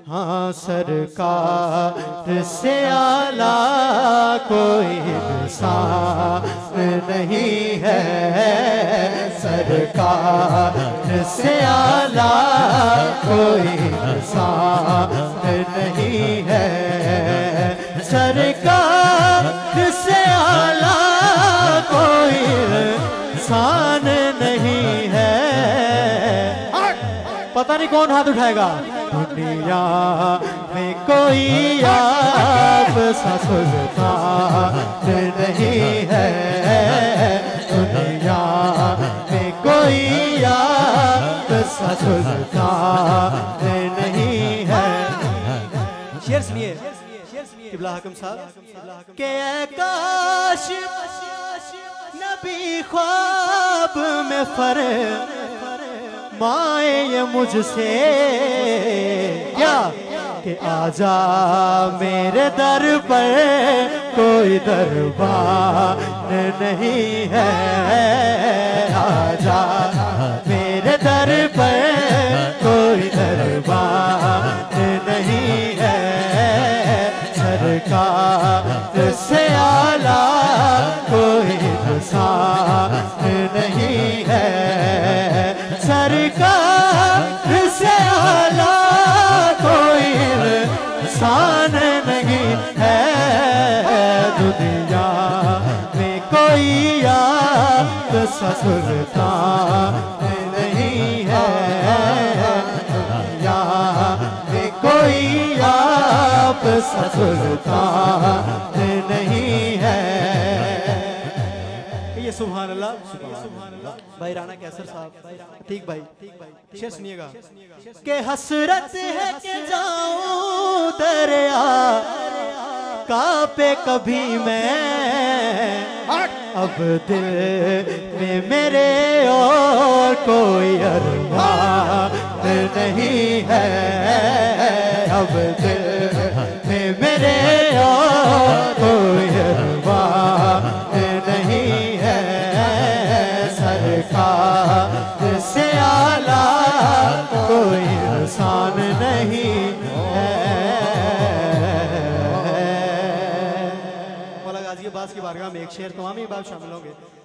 हाँ सरकार से आला कोई इंसान नहीं है, सरकार से आला कोई इंसान नहीं है, सरकार से आला कोई इंसान नहीं है। पता नहीं कौन हाथ उठाएगा। दुनिया में कोई आप सा सुल्तान नहीं है, दुनिया में कोई आप सा सुल्तान नहीं है। शेर सुनिए किबला हाकिम साहब के काश नबी ख्वाब में माए ये मुझसे क्या कि आजा मेरे दर पर कोई दरबार नहीं है, आजा मेरे दर पर कोई दरबार नहीं है, सरकार से आला कोई इंसान नहीं है, सरकार से आला कोई इंसान नहीं है, दुनिया में कोई आप सा सुल्तान नहीं है, दुनिया में कोई आप सा सुल्तान नहीं है। ये सुभान अल्लाह भाई राणा कैसर साहब। ठीक भाई शेर सुनिएगा के हसरत है कि जाऊं दरिया कांपे कभी मैं, अब दिल में मेरे और कोई अरमान नहीं है, अब दिल में मेरे और कोई अरमान नहीं है, सरकार से आला कोई इंसान नहीं है। मौला गाजी अब्बास की बारगाह में एक शेर तमाम ही बात शामिल होंगे।